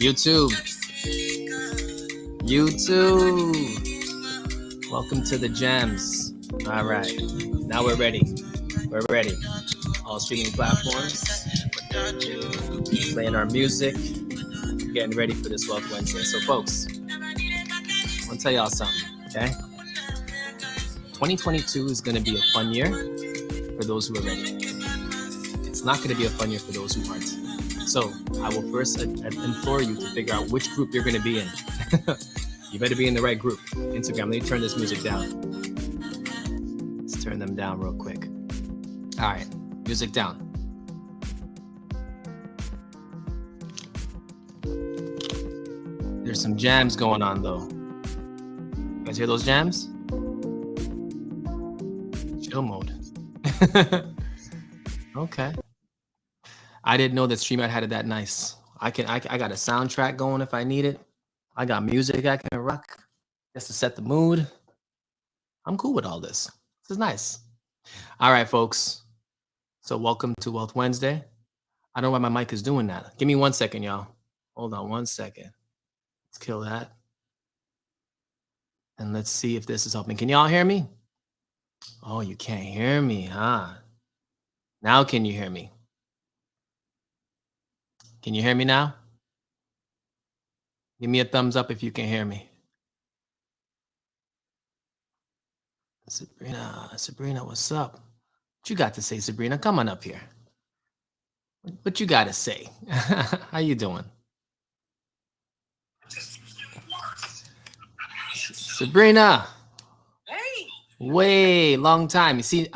YouTube. Welcome to the jams. All right. Now we're ready. We're ready. All streaming platforms. Playing our music. Getting ready for this Wealth Wednesday. So, folks, I want to tell y'all something, okay? 2022 is going to be a fun year for those who are ready. It's not going to be a fun year for those who aren't. So I will first implore you to figure out which group you're going to be in. You better be in the right group. Instagram, let me turn this music down. Let's turn them down real quick. All right, music down. There's some jams going on though. You guys hear those jams? Chill mode. Okay. I didn't know that StreamYard had it that nice. I got a soundtrack going if I need it. I got music I can rock just to set the mood. I'm cool with all this. This is nice. All right, folks. So welcome to Wealth Wednesday. I don't know why my mic is doing that. Give me 1 second, y'all. Hold on 1 second. Let's kill that. And let's see if this is helping. Can y'all hear me? Oh, you can't hear me, huh? Now can you hear me? Can you hear me now? Give me a thumbs up if you can hear me. Sabrina, what's up? What you got to say, Sabrina? Come on up here. What you got to say? How you doing? Sabrina. Hey. Way long time. You see,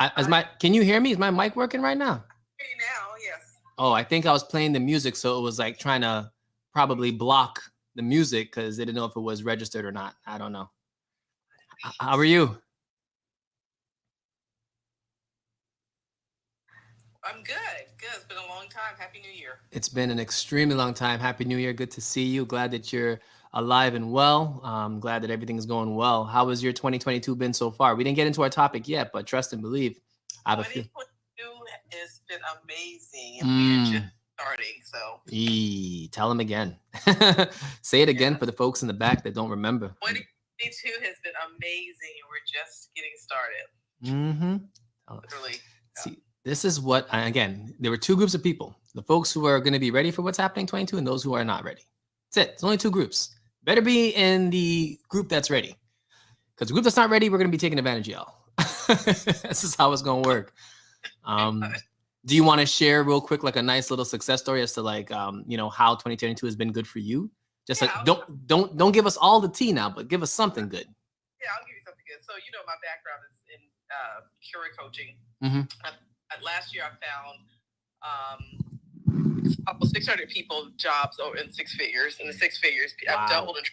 can you hear me? Is my mic working right now? Hear you now, yes. Oh, I think I was playing the music, so it was like trying to probably block the music because they didn't know if it was registered or not. I don't know. How are you? I'm good. Good. It's been a long time. Happy New Year. It's been an extremely long time. Happy New Year. Good to see you. Glad that you're alive and well. I'm glad that everything's going well. How has your 2022 been so far? We didn't get into our topic yet, but trust and believe. I have a few. 2022 has been amazing. We're just starting, so. Tell them again. Say it again for the folks in the back that don't remember. 2022 has been amazing. We're just getting started. Literally. See, this is what, again, there were two groups of people. The folks who are going to be ready for what's happening in 22 and those who are not ready. That's it. It's only two groups. Better be in the group that's ready. Because the group that's not ready, we're going to be taking advantage of y'all. This is how it's going to work. Do you want to share real quick, like a nice little success story as to like, how 2022 has been good for you? Just like, don't give us all the tea now, but give us something good. Yeah, I'll give you something good. So, my background is in career coaching. Last year, I found almost 600 people jobs in 6 figures. In the 6 figures, wow. I've doubled in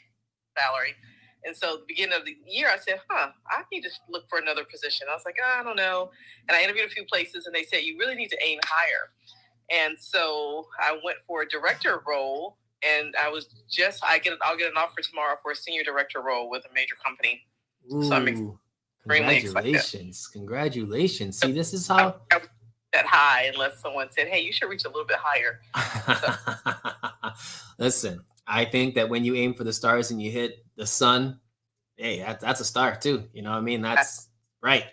salary. And so, at the beginning of the year, I said, I need to look for another position. I was like, I don't know. And I interviewed a few places, and they said, you really need to aim higher. And so, I went for a director role, and I'll get an offer tomorrow for a senior director role with a major company. Ooh, so I'm extremely excited. Congratulations. See, this is how... that high unless someone said, hey, you should reach a little bit higher. Listen, I think that when you aim for the stars and you hit the sun, hey, that's a star too. You know what I mean? That's right.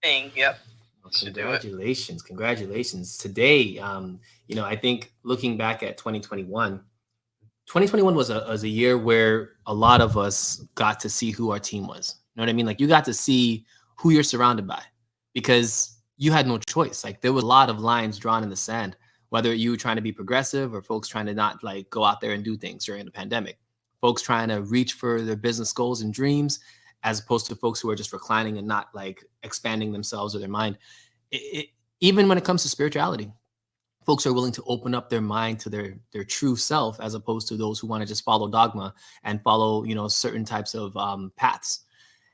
Yep. Well, congratulations. Today, I think looking back at 2021 was a year where a lot of us got to see who our team was. You know what I mean? Like you got to see who you're surrounded by. Because you had no choice. Like there was a lot of lines drawn in the sand, whether you were trying to be progressive or folks trying to not like go out there and do things during the pandemic, folks trying to reach for their business goals and dreams, as opposed to folks who are just reclining and not like expanding themselves or their mind. Even when it comes to spirituality, folks are willing to open up their mind to their true self, as opposed to those who want to just follow dogma and follow, certain types of paths.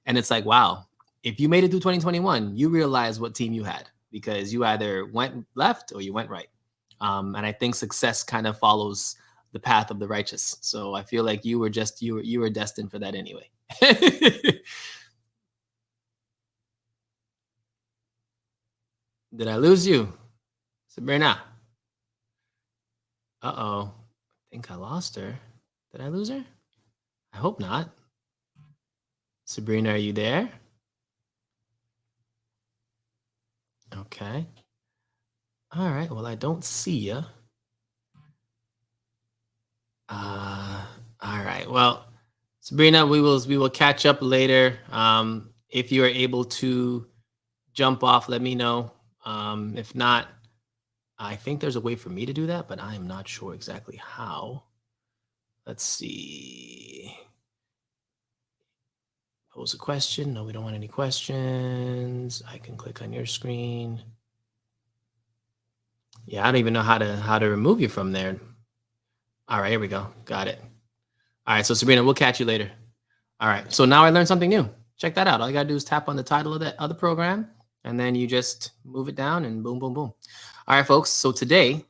And it's like, wow. If you made it through 2021, you realize what team you had, because you either went left or you went right. And I think success kind of follows the path of the righteous. So I feel like you were destined for that anyway. Did I lose you, Sabrina? Uh-oh. I think I lost her. Did I lose her? I hope not. Sabrina, are you there? Okay. All right. Well, I don't see you. All right. Well, Sabrina, we will catch up later. If you are able to jump off, let me know. If not, I think there's a way for me to do that, but I am not sure exactly how. Let's see. Pose a question. No, we don't want any questions. I can click on your screen. Yeah, I don't even know how to remove you from there. All right, here we go. Got it. All right, so Sabrina, we'll catch you later. All right, so now I learned something new. Check that out. All you gotta do is tap on the title of that other program, and then you just move it down, and boom, boom, boom. All right, folks. So today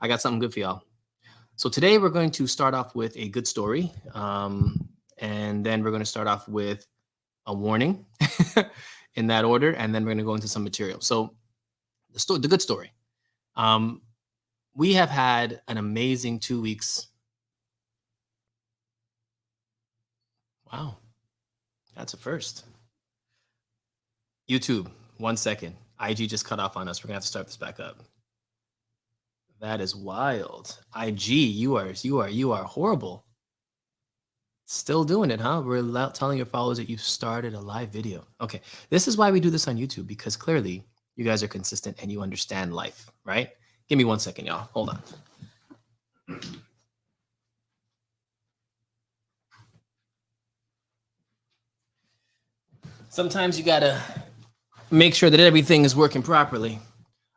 I got something good for y'all. So today we're going to start off with a good story, and then we're going to start off with a warning in that order, and then we're going to go into some material. So the good story. We have had an amazing 2 weeks. Wow, that's a first. YouTube, 1 second. IG just cut off on us. We're gonna have to start this back up. That is wild. IG, you are horrible. Still doing it, huh? We're telling your followers that you've started a live video. Okay, this is why we do this on YouTube, because clearly you guys are consistent and you understand life, right? Give me 1 second, y'all. Hold on. Sometimes you gotta make sure that everything is working properly.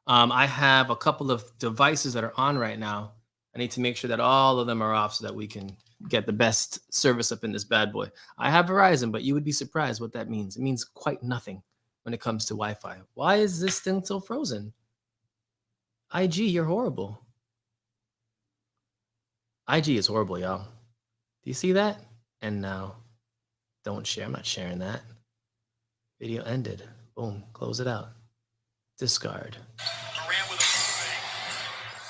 I have a couple of devices that are on right now. I need to make sure that all of them are off so that we can get the best service up in this bad boy. I have Verizon, but you would be surprised what that means. It means quite nothing when it comes to Wi-Fi. Why is this thing still frozen? IG, you're horrible. IG is horrible, y'all. Do you see that? And now, don't share. I'm not sharing that. Video ended. Boom. Close it out. Discard.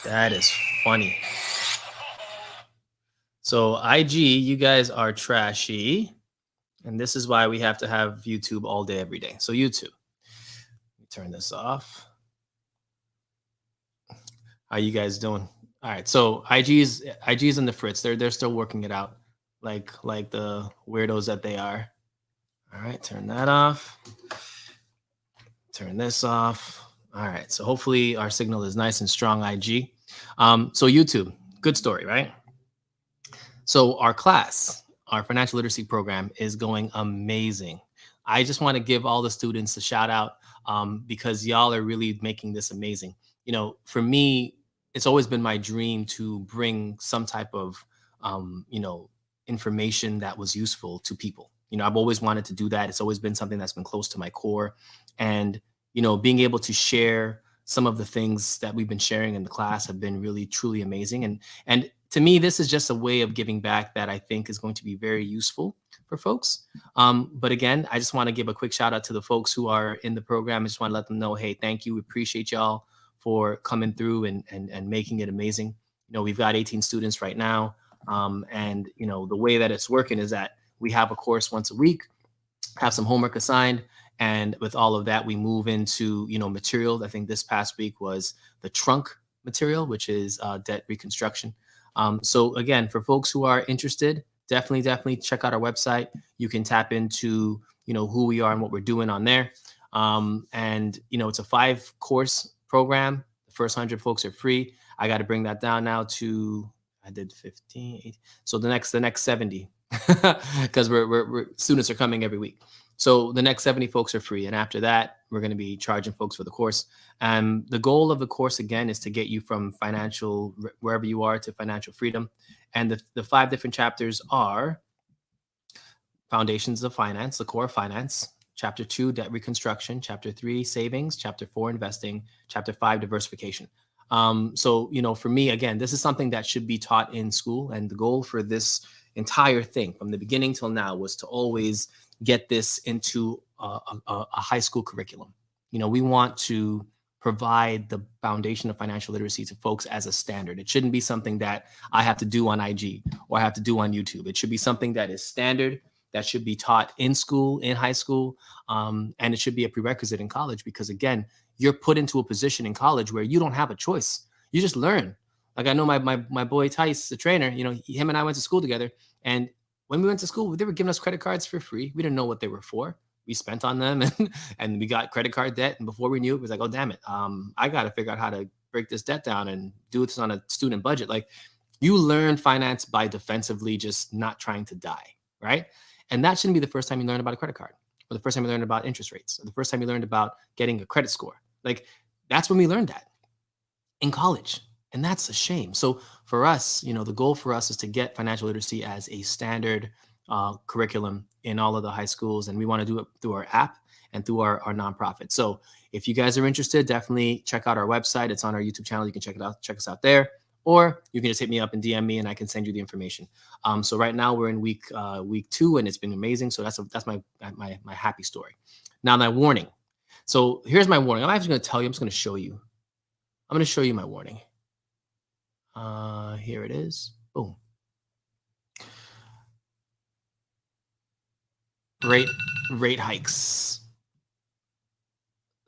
That is funny. So IG, you guys are trashy. And this is why we have to have YouTube all day, every day. So YouTube, let me turn this off. How you guys doing? All right. So IG's in the fritz. They're still working it out, like the weirdos that they are. All right. Turn that off. Turn this off. All right. So hopefully our signal is nice and strong. IG. So YouTube, good story, right? So our class, our financial literacy program, is going amazing. I just want to give all the students a shout out because y'all are really making this amazing. You know, for me, it's always been my dream to bring some type of, information that was useful to people. You know, I've always wanted to do that. It's always been something that's been close to my core. And, being able to share some of the things that we've been sharing in the class have been really, truly amazing. And to me, this is just a way of giving back that I think is going to be very useful for folks. But again, I just want to give a quick shout out to the folks who are in the program. I just want to let them know, hey, thank you. We appreciate y'all for coming through and making it amazing. We've got 18 students right now. And the way that it's working is that we have a course once a week, have some homework assigned. And with all of that, we move into, material. I think this past week was the trunk material, which is debt reconstruction. So again, for folks who are interested, definitely check out our website. You can tap into, who we are and what we're doing on there. And it's a 5-course program. The first 100 folks are free. I got to bring that down now to, I did 15, 18. So the next 70, because we're students are coming every week. So the next 70 folks are free. And after that, we're going to be charging folks for the course. And the goal of the course, again, is to get you from financial, wherever you are, to financial freedom. And the 5 different chapters are Foundations of Finance, the core of finance, Chapter 2, debt reconstruction, Chapter 3, savings, Chapter 4, investing, Chapter 5, diversification. So, for me, again, this is something that should be taught in school. And the goal for this entire thing from the beginning till now was to always get this into a high school curriculum. We want to provide the foundation of financial literacy to folks as a standard. It shouldn't be something that I have to do on IG or I have to do on YouTube. It should be something that is standard, that should be taught in school, in high school, and it should be a prerequisite in college because, again, you're put into a position in college where you don't have a choice. You just learn. Like I know my boy Tice, the trainer, him and I went to school together. And when we went to school, they were giving us credit cards for free. We didn't know what they were for. We spent on them and we got credit card debt. And before we knew it, was like, oh, damn it. I got to figure out how to break this debt down and do this on a student budget. Like you learn finance by defensively just not trying to die, right? And that shouldn't be the first time you learn about a credit card or the first time you learned about interest rates or the first time you learned about getting a credit score. Like that's when we learned that in college. And that's a shame. So for us, the goal for us is to get financial literacy as a standard curriculum in all of the high schools. And we want to do it through our app and through our nonprofit. So if you guys are interested, definitely check out our website. It's on our YouTube channel. You can check it out. Check us out there. Or you can just hit me up and DM me and I can send you the information. So right now we're in week 2 and it's been amazing. So that's my happy story. Now my warning. So here's my warning. I'm actually going to tell you, I'm just going to show you. I'm going to show you my warning. Here it is. Boom. Rate hikes.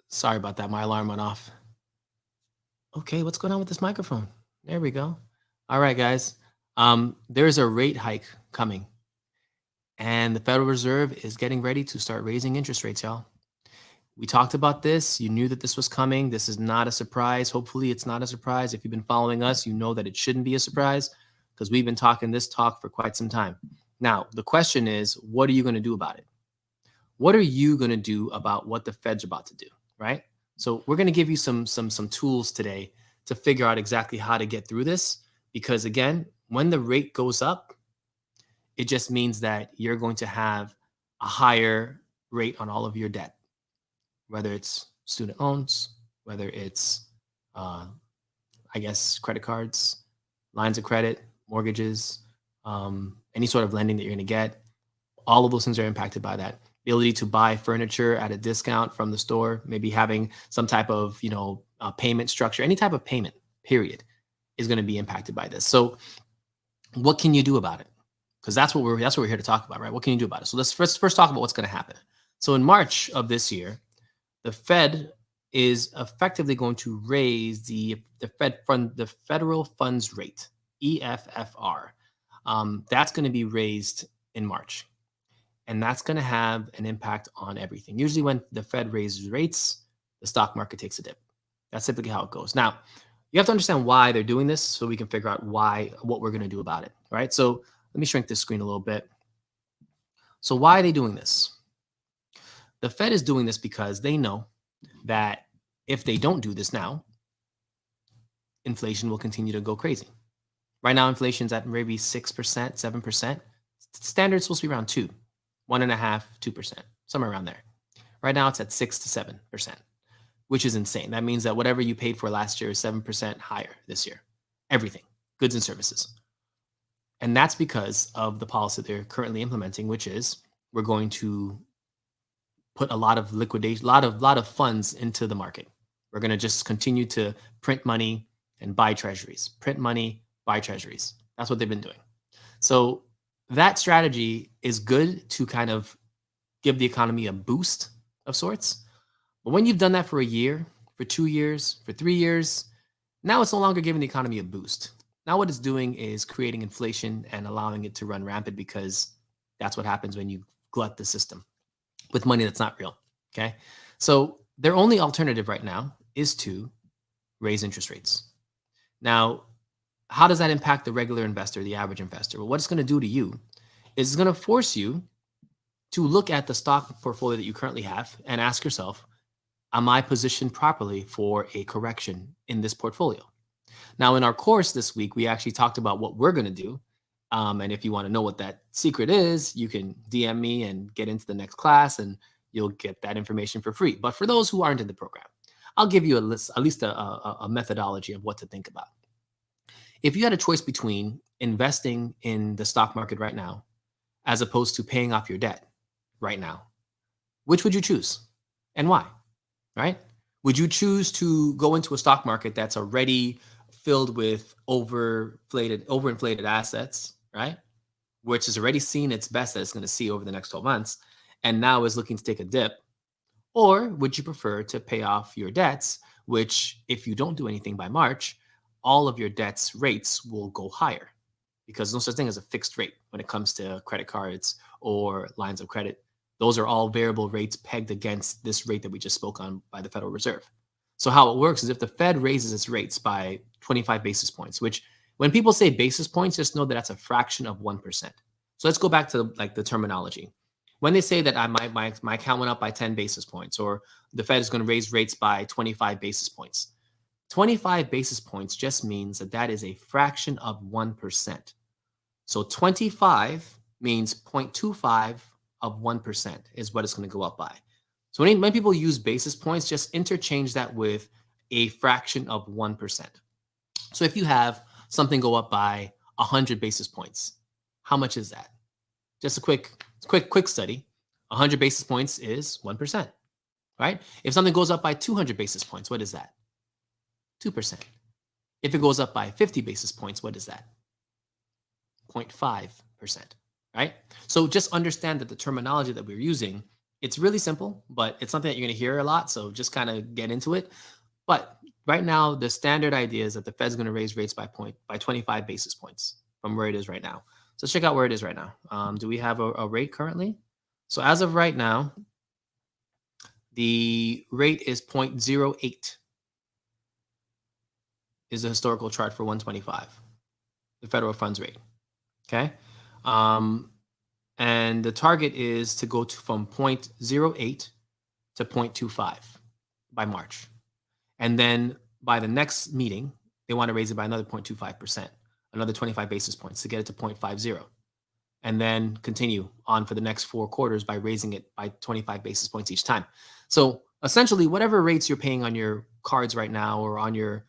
Sorry about that. My alarm went off. Okay, what's going on with this microphone? There we go. All right, guys. There's a rate hike coming. And the Federal Reserve is getting ready to start raising interest rates, y'all. We talked about this. You knew that this was coming. This is not a surprise. Hopefully it's not a surprise. If you've been following us, you know that it shouldn't be a surprise because we've been talking this talk for quite some time. Now, the question is, what are you going to do about it? What are you going to do about what the Fed's about to do, right? So we're going to give you some tools today to figure out exactly how to get through this. Because again, when the rate goes up, it just means that you're going to have a higher rate on all of your debt, whether it's student loans, whether it's, credit cards, lines of credit, mortgages, any sort of lending that you're going to get. All of those things are impacted by that. Ability to buy furniture at a discount from the store, maybe having some type of, payment structure, any type of payment, period, is going to be impacted by this. So what can you do about it? Because that's what we're here to talk about, right? What can you do about it? So let's first talk about what's going to happen. So in March of this year, the Fed is effectively going to raise the federal funds rate, EFFR. That's going to be raised in March. And that's going to have an impact on everything. Usually when the Fed raises rates, the stock market takes a dip. That's typically how it goes. Now, you have to understand why they're doing this so we can figure out what we're going to do about it, right? So let me shrink this screen a little bit. So why are they doing this? The Fed is doing this because they know that if they don't do this now, inflation will continue to go crazy. Right now, inflation's at maybe 6%, 7%. Standard's supposed to be around 2, 1.5%, 2%, somewhere around there. Right now, it's at 6 to 7%, which is insane. That means that whatever you paid for last year is 7% higher this year. Everything, goods and services. And that's because of the policy they're currently implementing, which is we're going to put a lot of liquidation, lot of funds into the market. We're going to just continue to print money and buy treasuries. Print money, buy treasuries. That's what they've been doing. So that strategy is good to kind of give the economy a boost of sorts. But when you've done that for a year, for 2 years, for 3 years, now it's no longer giving the economy a boost. Now what it's doing is creating inflation and allowing it to run rampant because that's what happens when you glut the system with money that's not real, okay? So their only alternative right now is to raise interest rates. Now, how does that impact the regular investor, the average investor? Well, what it's going to do to you is it's going to force you to look at the stock portfolio that you currently have and ask yourself, am I positioned properly for a correction in this portfolio? Now, in our course this week, we actually talked about what we're going to do. And if you want to know what that secret is, you can DM me and get into the next class and you'll get that information for free. But for those who aren't in the program, I'll give you at least a methodology of what to think about. If you had a choice between investing in the stock market right now, as opposed to paying off your debt right now, which would you choose and why, right? Would you choose to go into a stock market that's already filled with overinflated assets, right? Which has already seen its best that it's going to see over the next 12 months, and now is looking to take a dip? Or would you prefer to pay off your debts, which, if you don't do anything by March, all of your debts rates will go higher because no such thing as a fixed rate when it comes to credit cards or lines of credit. Those are all variable rates pegged against this rate that we just spoke on by the Federal Reserve. So how it works is if the Fed raises its rates by 25 basis points, which when people say basis points, just know that that's a fraction of 1%. So let's go back to like the terminology. When they say that my account went up by 10 basis points, or the Fed is going to raise rates by 25 basis points, 25 basis points just means that that is a fraction of 1%. So 25 means 0.25 of 1% is what it's going to go up by. So when people use basis points, just interchange that with a fraction of 1%. So if you have something go up by 100 basis points, how much is that? Just a quick study. 100 basis points is 1%, right? If something goes up by 200 basis points, what is that? 2%. If it goes up by 50 basis points, what is that? 0.5%, right? So just understand that the terminology that we're using, it's really simple, but it's something that you're going to hear a lot. So just kind of get into it. But right now, the standard idea is that the Fed's going to raise rates by 25 basis points from where it is right now. So let's check out where it is right now. Do we have a rate currently? So as of right now, the rate is 0.08 is the historical chart for 125, the federal funds rate. Okay. And the target is to go from 0.08 to 0.25 by March. And then by the next meeting, they want to raise it by another 0.25%, another 25 basis points to get it to 0.50. And then continue on for the next 4 quarters by raising it by 25 basis points each time. So essentially, whatever rates you're paying on your cards right now or on your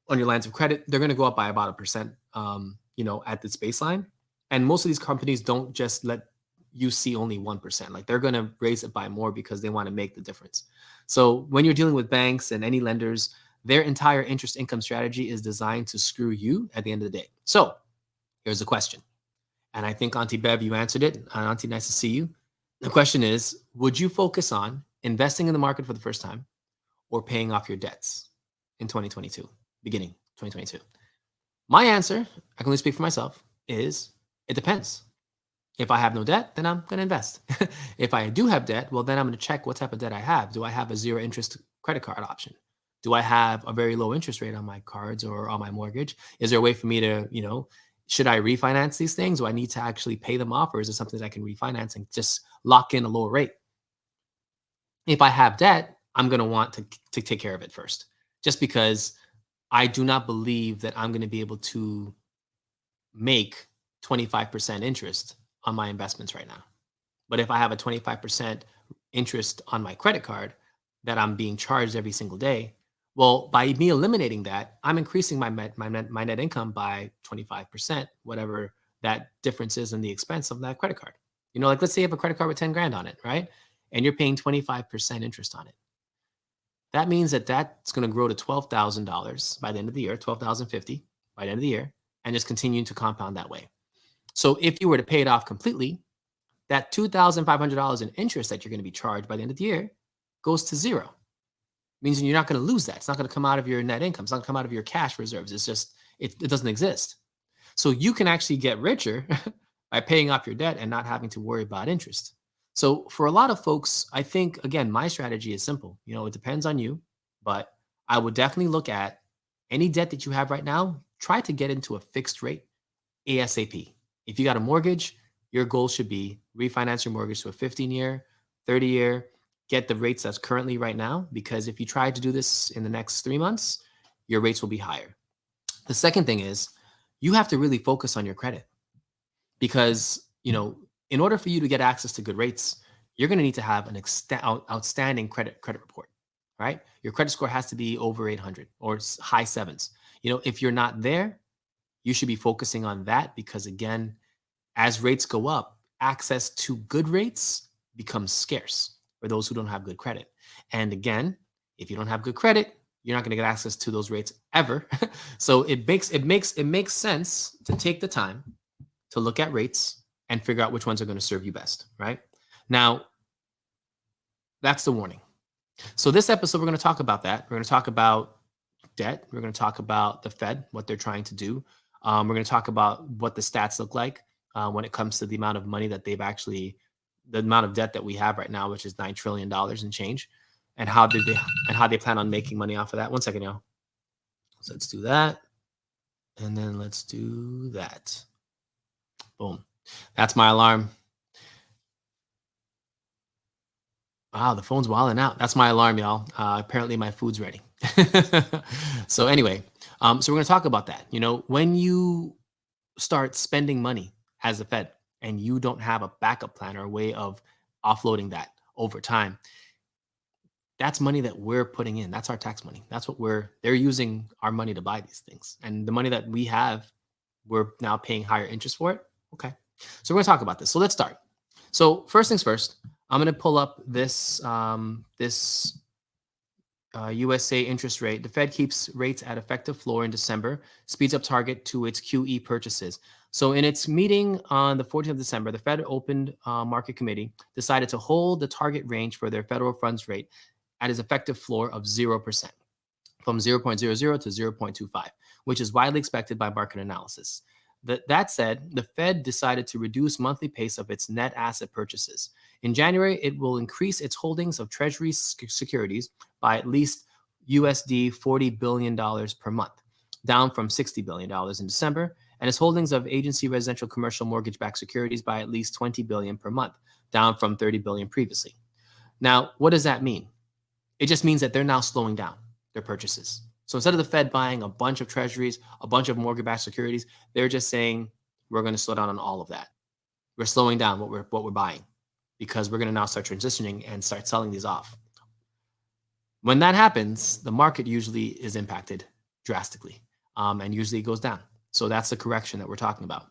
lines of credit, they're going to go up by about 1%, at this baseline. And most of these companies don't just let you see only 1%. Like they're going to raise it by more because they want to make the difference. So when you're dealing with banks and any lenders, their entire interest income strategy is designed to screw you at the end of the day. So here's the question. And I think Auntie Bev, you answered it. Auntie, nice to see you. The question is, would you focus on investing in the market for the first time or paying off your debts in 2022, beginning 2022? My answer, I can only speak for myself, is it depends. If I have no debt, then I'm going to invest. If I do have debt, well, then I'm going to check what type of debt I have. Do I have a zero interest credit card option? Do I have a very low interest rate on my cards or on my mortgage? Is there a way for me to, should I refinance these things? Do I need to actually pay them off, or is it something that I can refinance and just lock in a lower rate? If I have debt, I'm going to want to take care of it first, just because I do not believe that I'm going to be able to make 25% interest on my investments right now. But if I have a 25% interest on my credit card that I'm being charged every single day, well, by me eliminating that, I'm increasing my net income by 25%, whatever that difference is in the expense of that credit card. Like let's say you have a credit card with 10 grand on it, right? And you're paying 25% interest on it. That means that that's going to grow to $12,000 by the end of the year, $12,050 by the end of the year, and just continue to compound that way. So if you were to pay it off completely, that $2,500 in interest that you're going to be charged by the end of the year goes to zero. It means you're not going to lose that. It's not going to come out of your net income. It's not going to come out of your cash reserves. It's just, it doesn't exist. So you can actually get richer by paying off your debt and not having to worry about interest. So for a lot of folks, I think, again, my strategy is simple. It depends on you, but I would definitely look at any debt that you have right now, try to get into a fixed rate ASAP. If you got a mortgage, your goal should be refinance your mortgage to a 15-year, 30-year, get the rates that's currently right now, because if you try to do this in the next 3 months, your rates will be higher. The second thing is you have to really focus on your credit because, in order for you to get access to good rates, you're going to need to have an outstanding credit report, right? Your credit score has to be over 800 or high 7s. If you're not there, you should be focusing on that because, again, as rates go up, access to good rates becomes scarce for those who don't have good credit. And again, If you don't have good credit, you're not going to get access to those rates ever. So it makes sense to take the time to look at rates and figure out which ones are going to serve you best, right? Now, that's the warning. So this episode, we're going to talk about that. We're going to talk about debt. We're going to talk about the Fed, what they're trying to do. We're going to talk about what the stats look like when it comes to the amount of money that the amount of debt that we have right now, which is $9 trillion and change, and how they plan on making money off of that. One second, y'all. So let's do that. And then let's do that. Boom. That's my alarm. Wow, the phone's wilding out. That's my alarm, y'all. Apparently my food's ready. So anyway, so we're going to talk about that. When you start spending money as a Fed and you don't have a backup plan or a way of offloading that over time, that's money that we're putting in. That's our tax money. That's what they're using our money to buy these things. And the money that we have, we're now paying higher interest for it. Okay. So we're going to talk about this. So let's start. So first things first, I'm going to pull up this USA interest rate. The Fed keeps rates at effective floor in December, speeds up target to its QE purchases. So in its meeting on the 14th of December, the Fed Open Market Committee decided to hold the target range for their federal funds rate at its effective floor of 0%, from 0.00 to 0.25, which is widely expected by market analysis. That said, the Fed decided to reduce monthly pace of its net asset purchases. In January, it will increase its holdings of Treasury securities by at least USD $40 billion per month, down from $60 billion in December, and its holdings of agency residential commercial mortgage-backed securities by at least $20 billion per month, down from $30 billion previously. Now, what does that mean? It just means that they're now slowing down their purchases. So instead of the Fed buying a bunch of treasuries, a bunch of mortgage-backed securities, they're just saying, we're going to slow down on all of that. We're slowing down what we're buying because we're going to now start transitioning and start selling these off. When that happens, the market usually is impacted drastically and usually goes down. So that's the correction that we're talking about.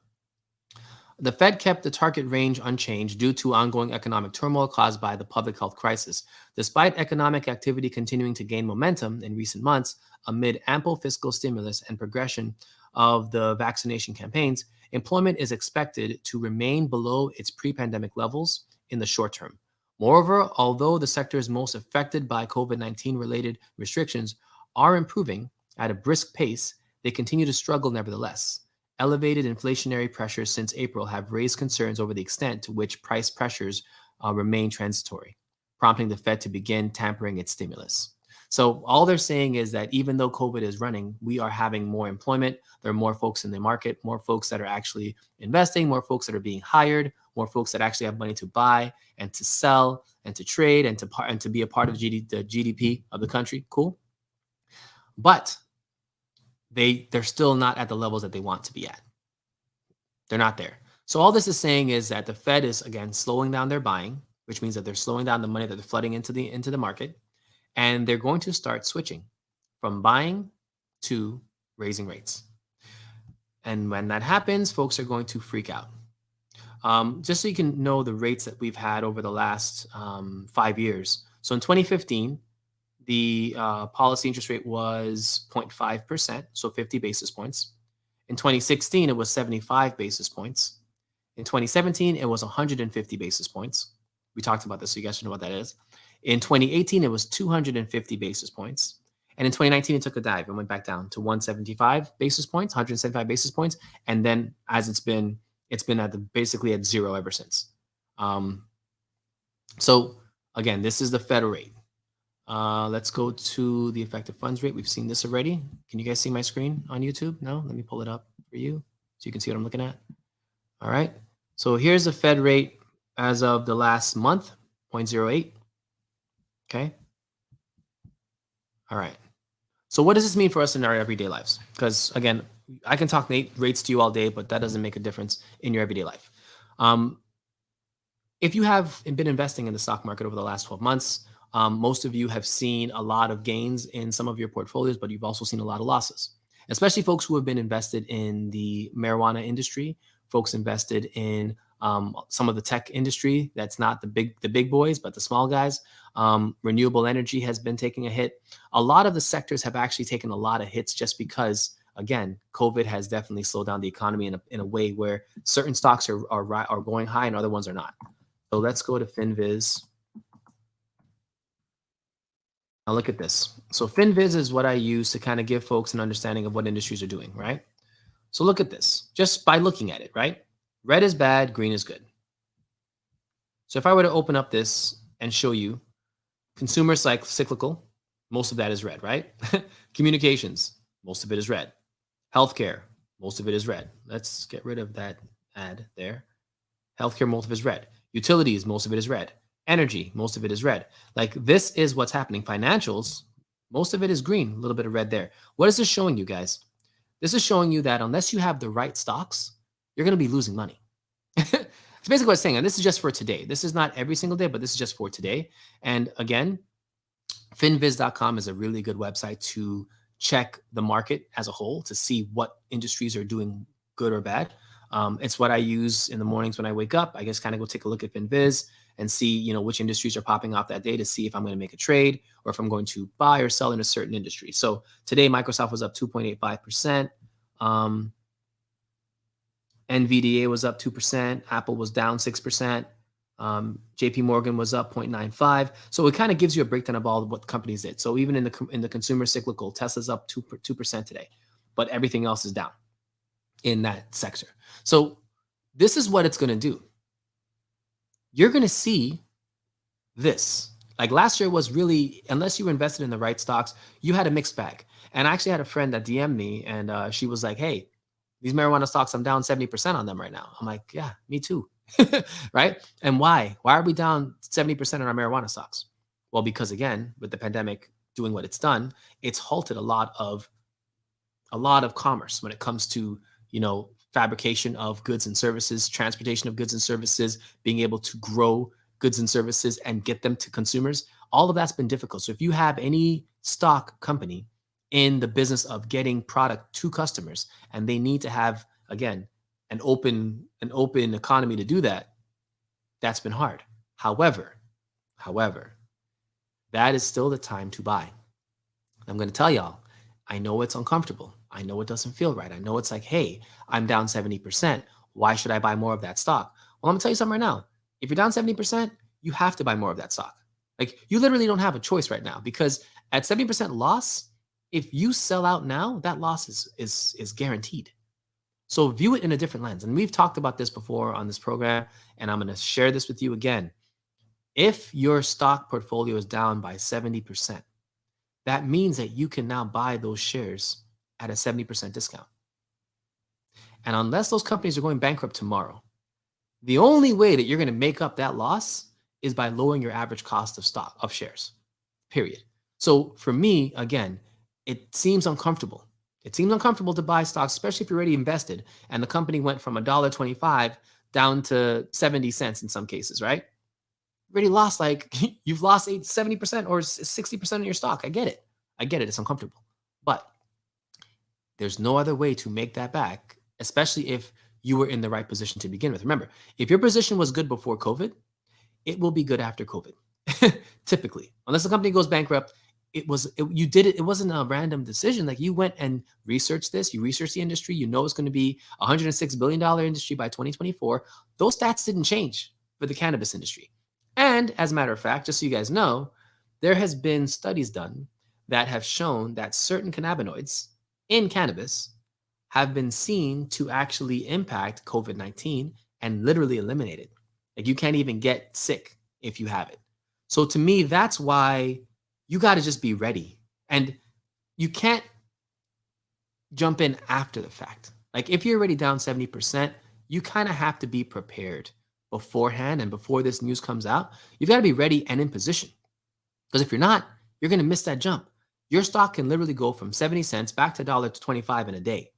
The Fed kept the target range unchanged due to ongoing economic turmoil caused by the public health crisis. Despite economic activity continuing to gain momentum in recent months, amid ample fiscal stimulus and progression of the vaccination campaigns, employment is expected to remain below its pre-pandemic levels in the short term. Moreover, although the sectors most affected by COVID-19 related restrictions are improving at a brisk pace, they continue to struggle nevertheless. Elevated inflationary pressures since April have raised concerns over the extent to which price pressures remain transitory, prompting the Fed to begin tampering its stimulus. So all they're saying is that even though COVID is running, we are having more employment. There are more folks in the market, more folks that are actually investing, more folks that are being hired, more folks that actually have money to buy and to sell and to trade and to be a part of the GDP of the country. Cool. But they're still not at the levels that they want to be at. They're not there. So all this is saying is that the Fed is, again, slowing down their buying, which means that they're slowing down the money that they're flooding into the market, and they're going to start switching from buying to raising rates. And when that happens, folks are going to freak out. Just so you can know the rates that we've had over the last 5 years. So in 2015, the policy interest rate was 0.5%, so 50 basis points. In 2016, it was 75 basis points. In 2017, it was 150 basis points. We talked about this, so you guys should know what that is. In 2018, it was 250 basis points. And in 2019, it took a dive and went back down to 175 basis points, 175 basis points. And then as it's been basically at zero ever since. So again, this is the Fed rate. Let's go to the effective funds rate. We've seen this already. Can you guys see my screen on YouTube? No? Let me pull it up for you so you can see what I'm looking at. All right. So here's the Fed rate as of the last month, 0.08. Okay. All right. So what does this mean for us in our everyday lives? Because again, I can talk rates to you all day, but that doesn't make a difference in your everyday life. If you have been investing in the stock market over the last 12 months, most of you have seen a lot of gains in some of your portfolios, but you've also seen a lot of losses, especially folks who have been invested in the marijuana industry, folks invested in Some of the tech industry, that's not the big boys, but the small guys. Renewable energy has been taking a hit. A lot of the sectors have actually taken a lot of hits just because, again, COVID has definitely slowed down the economy in a way where certain stocks are going high and other ones are not. So let's go to FinViz. Now look at this. So FinViz is what I use to kind of give folks an understanding of what industries are doing, right? So look at this, just by looking at it, right? Red is bad, green is good. So if I were to open up this and show you consumer cyclical, most of that is red, right? Communications, most of it is red. Healthcare, most of it is red. Let's get rid of that ad there. Healthcare, most of it is red. Utilities, most of it is red. Energy, most of it is red. Like, this is what's happening. Financials, most of it is green, a little bit of red there. What is this showing you guys? This is showing you that unless you have the right stocks, you're going to be losing money. It's basically what it's saying. And this is just for today. This is not every single day, but this is just for today. And again, finviz.com is a really good website to check the market as a whole to see what industries are doing good or bad. It's what I use in the mornings when I wake up. I just kind of go take a look at FinViz and see, which industries are popping off that day to see if I'm going to make a trade or if I'm going to buy or sell in a certain industry. So today, Microsoft was up 2.85%. NVDA was up 2%. Apple was down 6%. JP Morgan was up 0.95. So it kind of gives you a breakdown of all of what companies did. So even in the consumer cyclical, Tesla's up 2% today, but everything else is down in that sector. So this is what it's going to do. You're going to see this. Like last year was really, unless you were invested in the right stocks, you had a mixed bag. And I actually had a friend that DM'd me and she was like, hey, these marijuana stocks, I'm down 70% on them right now. I'm like, yeah, me too. Right? And why? Why are we down 70% on our marijuana stocks? Well, because again, with the pandemic doing what it's done, it's halted a lot of commerce when it comes to, fabrication of goods and services, transportation of goods and services, being able to grow goods and services and get them to consumers. All of that's been difficult. So if you have any stock company in the business of getting product to customers and they need to have, again, an open economy to do that, that's been hard. However, that is still the time to buy. I'm going to tell y'all, I know it's uncomfortable. I know it doesn't feel right. I know it's like, hey, I'm down 70%. Why should I buy more of that stock? Well, I'm gonna tell you something right now. If you're down 70%, you have to buy more of that stock. Like, you literally don't have a choice right now, because at 70% loss, if you sell out now, that loss is guaranteed. So view it in a different lens. And we've talked about this before on this program, and I'm going to share this with you again. If your stock portfolio is down by 70%, that means that you can now buy those shares at a 70% discount. And unless those companies are going bankrupt tomorrow, the only way that you're going to make up that loss is by lowering your average cost of shares, period. So for me, again, it seems uncomfortable. It seems uncomfortable to buy stocks, especially if you're already invested and the company went from $1.25 down to 70 cents in some cases, right? Already lost, like, you've lost 70% or 60% of your stock. I get it. It's uncomfortable. But there's no other way to make that back, especially if you were in the right position to begin with. Remember, if your position was good before COVID, it will be good after COVID. Typically, unless the company goes bankrupt, it wasn't a random decision. Like, you went and researched this, you researched the industry, it's going to be a $106 billion industry by 2024. Those stats didn't change for the cannabis industry. And as a matter of fact, just so you guys know, there has been studies done that have shown that certain cannabinoids in cannabis have been seen to actually impact COVID-19 and literally eliminate it. Like, you can't even get sick if you have it. So to me, that's why you got to just be ready. And you can't jump in after the fact. Like, if you're already down 70%, you kind of have to be prepared beforehand. And before this news comes out, you've got to be ready and in position. Because if you're not, you're going to miss that jump. Your stock can literally go from 70 cents back to $1.25 in a day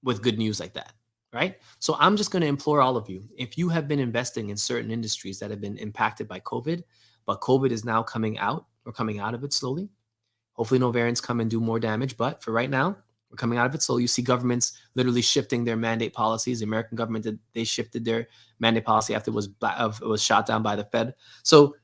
with good news like that, right? So I'm just going to implore all of you, if you have been investing in certain industries that have been impacted by COVID, but COVID is now coming out of it slowly. Hopefully no variants come and do more damage. But for right now, We're coming out of it. So you see governments literally shifting their mandate policies. The American government they shifted their mandate policy after it was shot down by the Fed. So,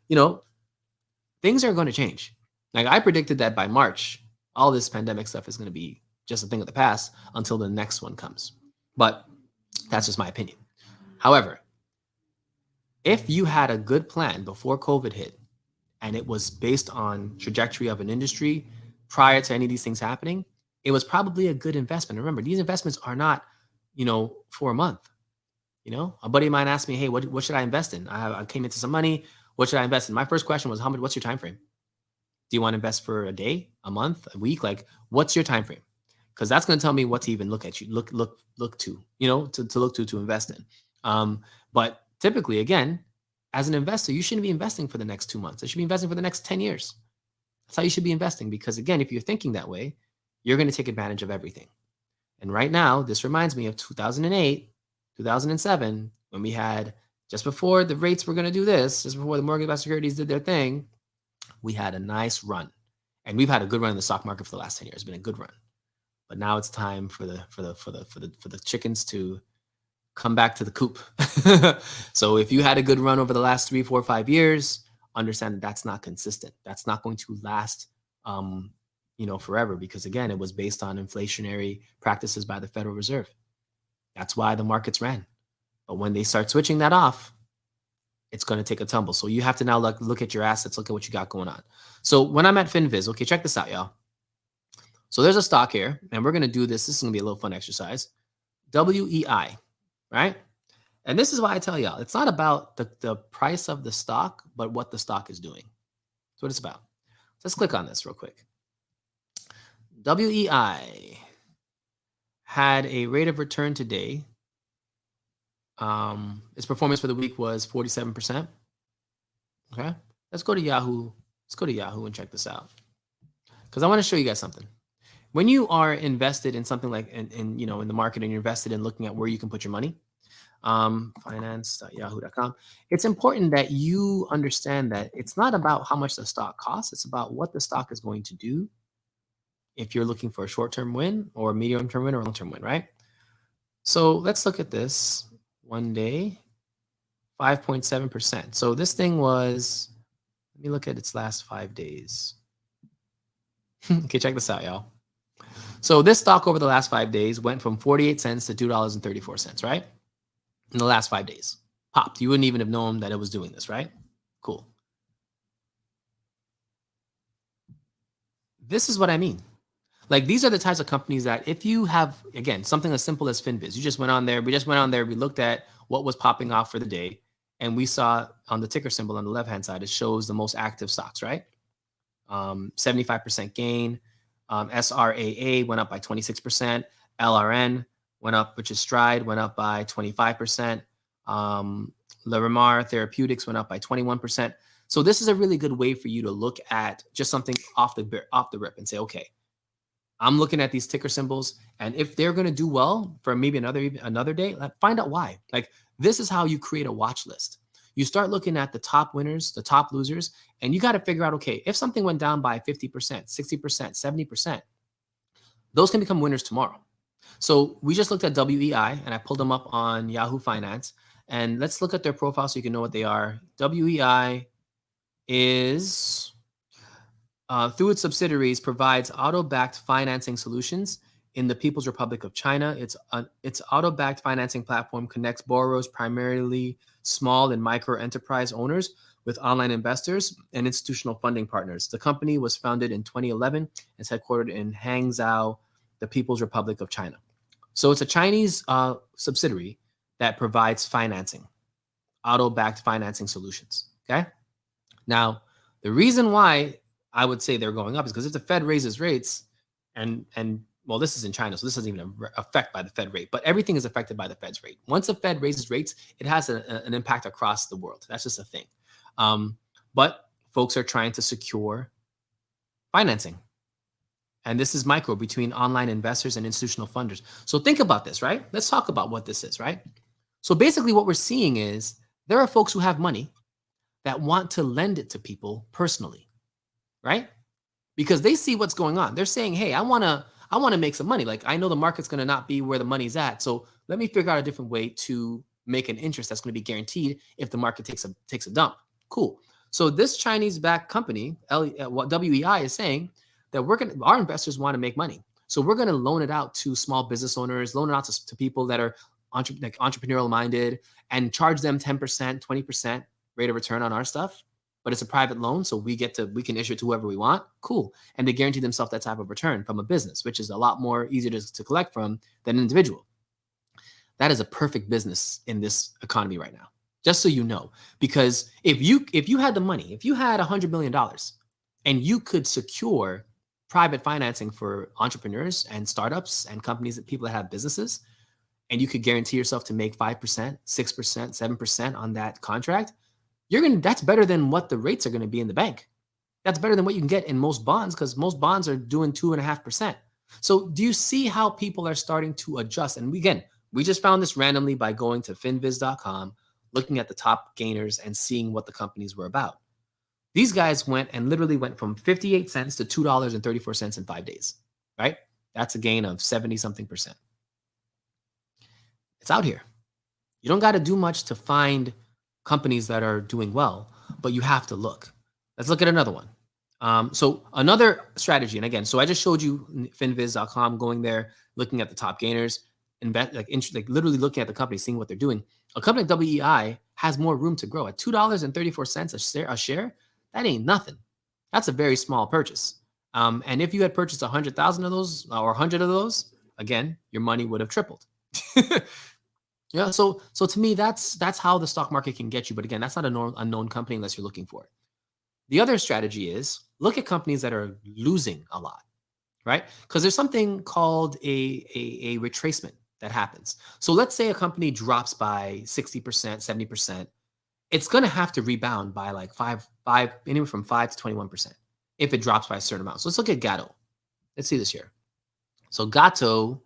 things are going to change. Like I predicted that by March, all this pandemic stuff is going to be just a thing of the past until the next one comes. But that's just my opinion. However, if you had a good plan before COVID hit and it was based on trajectory of an industry prior to any of these things happening, it was probably a good investment. Remember, these investments are not, for a month. A buddy of mine asked me, hey, what should I invest in? I came into some money. What should I invest in? My first question was, what's your time frame? Do you want to invest for a day, a month, a week? Like, what's your time frame? Because that's going to tell me what to even look to, to invest in. But typically, again, as an investor, you shouldn't be investing for the next 2 months. You should be investing for the next 10 years. That's how you should be investing. Because again, if you're thinking that way, you're going to take advantage of everything. And right now, this reminds me of 2008, 2007, when we had, just before the rates were going to do this, just before the mortgage-backed securities did their thing, we had a nice run. And we've had a good run in the stock market for the last 10 years. It's been a good run. But now it's time for the chickens to come back to the coop. So if you had a good run over the last 3, 4, 5 years, understand that that's not consistent. That's not going to last, forever, because again, it was based on inflationary practices by the Federal Reserve. That's why the markets ran. But when they start switching that off, it's going to take a tumble. So you have to now look at your assets, look at what you got going on. So when I'm at FinViz, okay, check this out, y'all. So there's a stock here, and we're going to do this. This is going to be a little fun exercise. WEI, right? And this is why I tell y'all, it's not about the price of the stock, but what the stock is doing. That's what it's about. Let's click on this real quick. WEI had a rate of return today. Its performance for the week was 47%. Okay, let's go to Yahoo. Let's go to Yahoo and check this out, because I want to show you guys something. When you are invested in something like in the market, and you're invested in looking at where you can put your money, finance.yahoo.com, it's important that you understand that it's not about how much the stock costs. It's about what the stock is going to do if you're looking for a short-term win or a medium-term win or a long-term win, right? So let's look at this. One day, 5.7%. So this thing was, let me look at its last 5 days. Okay, check this out, y'all. So this stock over the last 5 days went from 48 cents to $2.34, right? In the last 5 days. Popped. You wouldn't even have known that it was doing this, right? Cool. This is what I mean. Like, these are the types of companies that if you have, again, something as simple as FinViz, we just went on there, we looked at what was popping off for the day, and we saw on the ticker symbol on the left-hand side, it shows the most active stocks, right? 75% gain. SRAA went up by 26%. LRN went up, which is Stride, went up by 25%. Larimar Therapeutics went up by 21%. So this is a really good way for you to look at just something off the rip and say, okay, I'm looking at these ticker symbols, and if they're going to do well for maybe another day, find out why. Like, this is how you create a watch list. You start looking at the top winners, the top losers, and you got to figure out, okay, if something went down by 50%, 60%, 70%, those can become winners tomorrow. So we just looked at WEI, and I pulled them up on Yahoo Finance, and let's look at their profile so you can know what they are. WEI is... through its subsidiaries, provides auto-backed financing solutions in the People's Republic of China. Its auto-backed financing platform connects borrowers, primarily small and micro enterprise owners, with online investors and institutional funding partners. The company was founded in 2011. It's headquartered in Hangzhou, the People's Republic of China. So it's a Chinese subsidiary that provides financing, auto-backed financing solutions. Okay. Now, the reason why I would say they're going up is because if the Fed raises rates, and well, this is in China, so this doesn't even affect by the Fed rate, but everything is affected by the Fed's rate. Once the Fed raises rates, it has an impact across the world. That's just a thing. But folks are trying to secure financing. And this is micro between online investors and institutional funders. So think about this, right? Let's talk about what this is, right? So basically what we're seeing is there are folks who have money that want to lend it to people personally, right? Because they see what's going on. They're saying, hey, I want I want to make some money. Like I know the market's going to not be where the money's at. So let me figure out a different way to make an interest that's going to be guaranteed if the market takes a dump. Cool. So this Chinese-backed company, what WEI is saying that our investors want to make money. So we're going to loan it out to small business owners, loan it out to people that are entrepreneurial minded, and charge them 10%, 20% rate of return on our stuff. But it's a private loan, so we can issue it to whoever we want. Cool. And they guarantee themselves that type of return from a business, which is a lot more easier to collect from than an individual. That is a perfect business in this economy right now. Just so you know, because if you had the money, if you had $100 million and you could secure private financing for entrepreneurs and startups and companies that people that have businesses, and you could guarantee yourself to make 5%, 6%, 7% on that contract, that's better than what the rates are going to be in the bank. That's better than what you can get in most bonds, because most bonds are doing 2.5%. So do you see how people are starting to adjust? And we just found this randomly by going to finviz.com, looking at the top gainers and seeing what the companies were about. These guys literally went from 58 cents to $2.34 in 5 days, right? That's a gain of 70 something percent. It's out here. You don't got to do much to find companies that are doing well, but you have to look. Let's look at another one. So another strategy, and again, so I just showed you finviz.com, going there, looking at the top gainers, literally looking at the company, seeing what they're doing. A company like WEI has more room to grow at $2.34 a share. That ain't nothing. That's a very small purchase. And if you had purchased 100,000 of those or 100 of those, again, your money would have tripled. Yeah. So to me, that's how the stock market can get you. But again, that's not a known company unless you're looking for it. The other strategy is look at companies that are losing a lot, right? Because there's something called a retracement that happens. So let's say a company drops by 60%, 70%. It's going to have to rebound by like anywhere from 5 to 21% if it drops by a certain amount. So let's look at Gatto. Let's see this here. So Gatto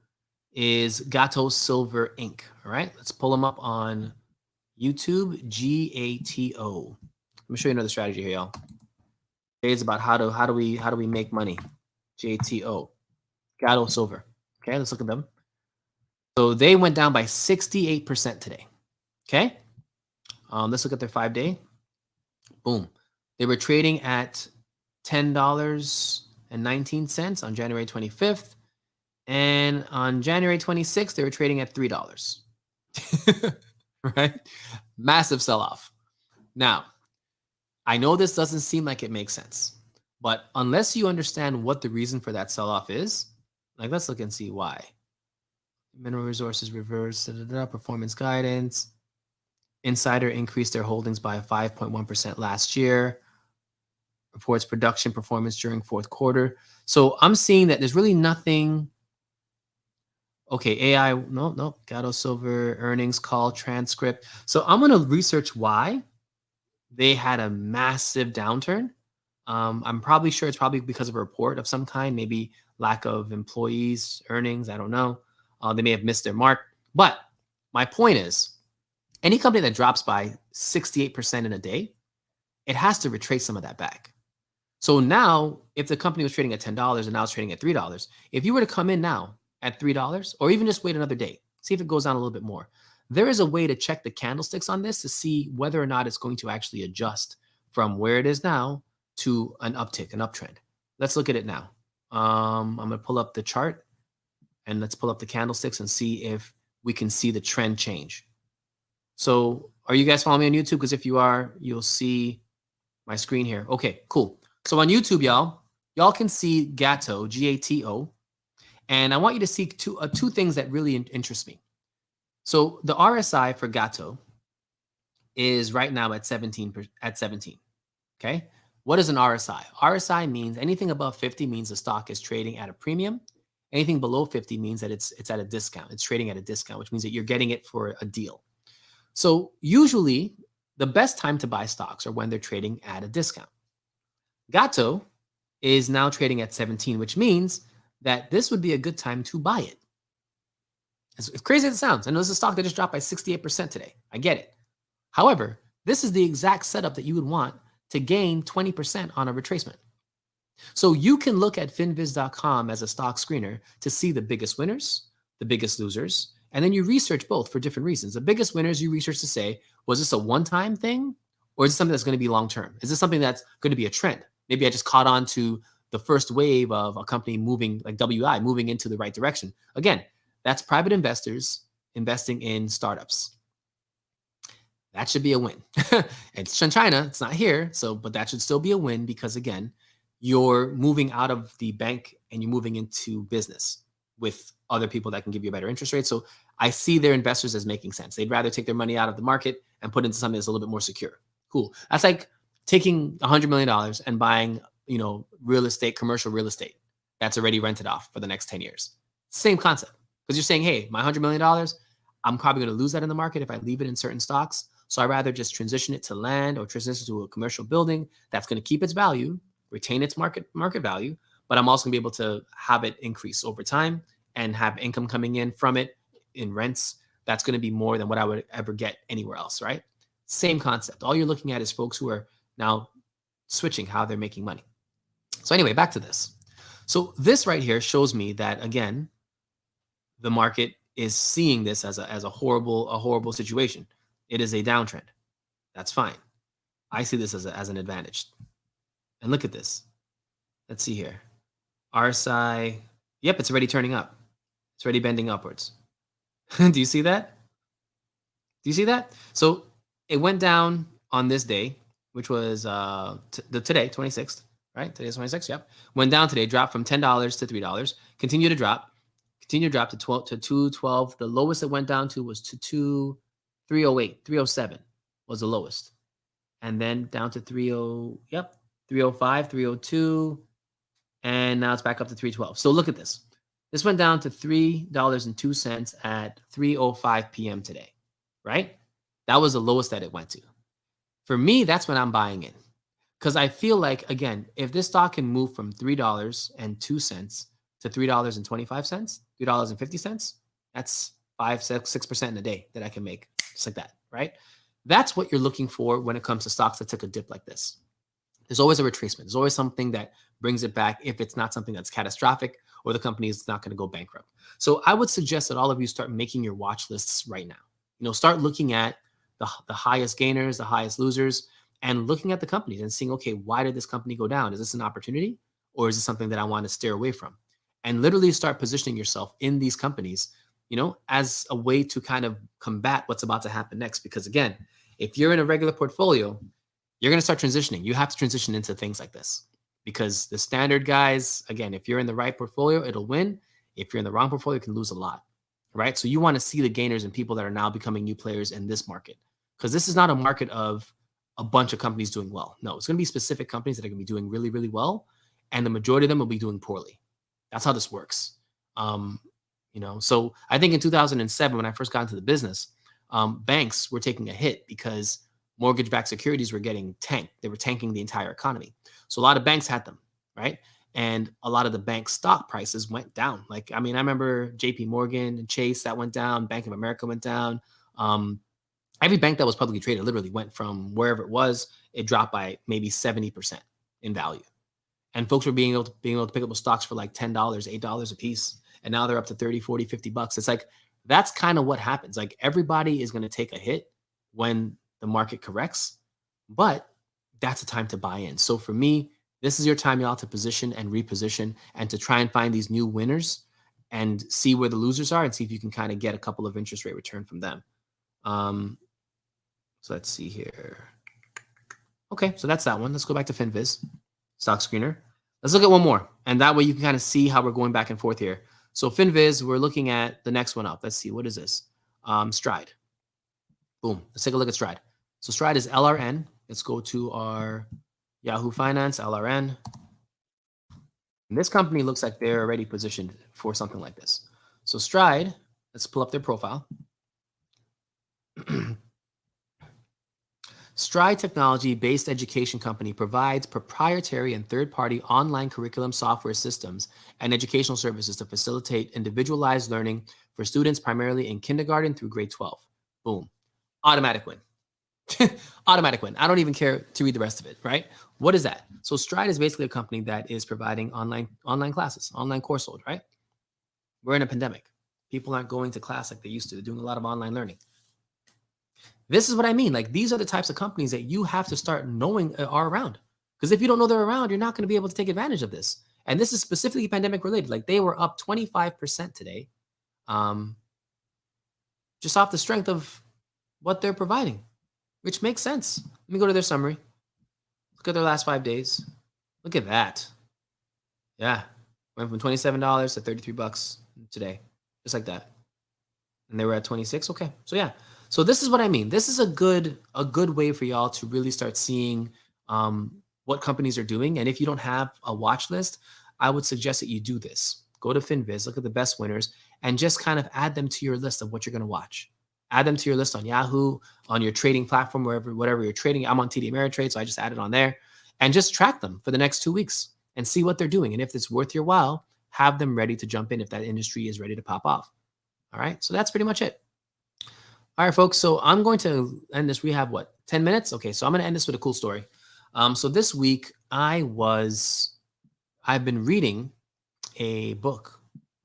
is Gatto Silver Inc. All right, let's pull them up on YouTube. GATO. Let me show you another strategy here, y'all. It's about how do we make money. GATO. Gatto Silver. Okay, let's look at them. So they went down by 68% today. Okay, let's look at their 5-day. Boom. They were trading at $10.19 on January 25th. And on January 26th, they were trading at $3. Right? Massive sell-off. Now, I know this doesn't seem like it makes sense, but unless you understand what the reason for that sell-off is, like let's look and see why. Mineral Resources reverse, performance guidance. Insider increased their holdings by 5.1% last year. Reports production performance during fourth quarter. So I'm seeing that there's really nothing. Okay, AI, no, Gatto Silver earnings call transcript. So I'm going to research why they had a massive downturn. I'm probably sure it's probably because of a report of some kind, maybe lack of employees, earnings. I don't know. They may have missed their mark. But my point is, any company that drops by 68% in a day, it has to retrace some of that back. So now, if the company was trading at $10 and now it's trading at $3, if you were to come in now at $3, or even just wait another day, see if it goes down a little bit more, there is a way to check the candlesticks on this to see whether or not it's going to actually adjust from where it is now to an uptick, an uptrend. Let's look at it now. I'm going to pull up the chart and let's pull up the candlesticks and see if we can see the trend change. So are you guys following me on YouTube? Because if you are, you'll see my screen here. Okay, cool. So on YouTube, y'all can see Gatto, G-A-T-O. And I want you to see two things that really interest me. So the RSI for Gatto is right now at 17. Okay. What is an RSI? RSI means anything above 50 means the stock is trading at a premium. Anything below 50 means that it's at a discount. It's trading at a discount, which means that you're getting it for a deal. So usually the best time to buy stocks are when they're trading at a discount. Gatto is now trading at 17, which means that this would be a good time to buy it. As crazy as it sounds, I know this is a stock that just dropped by 68% today. I get it. However, this is the exact setup that you would want to gain 20% on a retracement. So you can look at finviz.com as a stock screener to see the biggest winners, the biggest losers, and then you research both for different reasons. The biggest winners you research to say, was this a one-time thing or is it something that's going to be long-term? Is this something that's going to be a trend? Maybe I just caught on to the first wave of a company moving like WI moving into the right direction. Again, that's private investors investing in startups. That should be a win. It's in China, it's not here. So, but that should still be a win because again, you're moving out of the bank and you're moving into business with other people that can give you a better interest rate. So I see their investors as making sense. They'd rather take their money out of the market and put into something that's a little bit more secure. Cool. That's like taking $100 million and buying, real estate, commercial real estate that's already rented off for the next 10 years. Same concept. Because you're saying, hey, my $100 million, I'm probably going to lose that in the market if I leave it in certain stocks. So I'd rather just transition it to land or transition to a commercial building that's going to keep its value, retain its market value, but I'm also going to be able to have it increase over time and have income coming in from it in rents. That's going to be more than what I would ever get anywhere else, right? Same concept. All you're looking at is folks who are now switching how they're making money. So anyway, back to this. So this right here shows me that, again, the market is seeing this as a horrible situation. It is a downtrend. That's fine. I see this as an advantage. And look at this. Let's see here. RSI. Yep, it's already turning up. It's already bending upwards. Do you see that? Do you see that? So it went down on this day, which was today, 26th, right? Today's 26th, yep. Went down today, dropped from $10 to $3. Continue to drop to 212. The lowest it went down to was to 308, 307 was the lowest. And then down to 305, 302, and now it's back up to 312. So look at this. This went down to $3.02 at 3:05 p.m. today, right? That was the lowest that it went to. For me, that's when I'm buying in. Because I feel like, again, if this stock can move from $3.02 to $3.25, $3.50, that's 5-6% in a day that I can make, just like that, right? That's what you're looking for when it comes to stocks that took a dip like this. There's always a retracement. There's always something that brings it back if it's not something that's catastrophic or the company is not going to go bankrupt. So I would suggest that all of you start making your watch lists right now. Start looking at the highest gainers, the highest losers, and looking at the companies and seeing, okay, why did this company go down? Is this an opportunity or is this something that I want to steer away from? And literally start positioning yourself in these companies, as a way to kind of combat what's about to happen next. Because again, if you're in a regular portfolio, you're going to start transitioning. You have to transition into things like this because the standard guys, again, if you're in the right portfolio, it'll win. If you're in the wrong portfolio, you can lose a lot, right? So you want to see the gainers and people that are now becoming new players in this market because this is not a market of a bunch of companies doing well. No, it's going to be specific companies that are going to be doing really, really well. And the majority of them will be doing poorly. That's how this works. So I think in 2007, when I first got into the business, banks were taking a hit because mortgage-backed securities were getting tanked. They were tanking the entire economy. So a lot of banks had them, right? And a lot of the bank stock prices went down. I remember JP Morgan and Chase, that went down. Bank of America went down. Every bank that was publicly traded literally went from wherever it was, it dropped by maybe 70% in value. And folks were being able to pick up those stocks for like $10, $8 a piece. And now they're up to 30, 40, 50 bucks. It's like, that's kind of what happens. Like everybody is going to take a hit when the market corrects, but that's a time to buy in. So for me, this is your time, y'all, to position and reposition and to try and find these new winners and see where the losers are and see if you can kind of get a couple of interest rate return from them. So let's see here. Okay, so that's that one. Let's go back to FinViz, stock screener. Let's look at one more. And that way you can kind of see how we're going back and forth here. So FinViz, we're looking at the next one up. Let's see, what is this? Stride. Boom, let's take a look at Stride. So Stride is LRN. Let's go to our Yahoo Finance, LRN. And this company looks like they're already positioned for something like this. So Stride, let's pull up their profile. Stride technology-based education company provides proprietary and third-party online curriculum software systems and educational services to facilitate individualized learning for students primarily in kindergarten through grade 12. Boom. Automatic win. Automatic win. I don't even care to read the rest of it, right? What is that? So Stride is basically a company that is providing online classes, online course load, right? We're in a pandemic. People aren't going to class like they used to. They're doing a lot of online learning. This is what I mean. Like, these are the types of companies that you have to start knowing are around. Because if you don't know they're around, you're not going to be able to take advantage of this. And this is specifically pandemic related. Like, they were up 25% today, just off the strength of what they're providing, which makes sense. Let me go to their summary. Look at their last 5 days. Look at that. Yeah. Went from $27 to $33 today, just like that. And they were at 26. Okay. So yeah. So this is what I mean. This is a good way for y'all to really start seeing what companies are doing. And if you don't have a watch list, I would suggest that you do this. Go to FinViz, look at the best winners, and just kind of add them to your list of what you're going to watch. Add them to your list on Yahoo, on your trading platform, whatever you're trading. I'm on TD Ameritrade, so I just added on there. And just track them for the next 2 weeks and see what they're doing. And if it's worth your while, have them ready to jump in if that industry is ready to pop off. All right, so that's pretty much it. All right, folks, so I'm going to end this. We have, 10 minutes? Okay, so I'm going to end this with a cool story. So this week, I've been reading a book,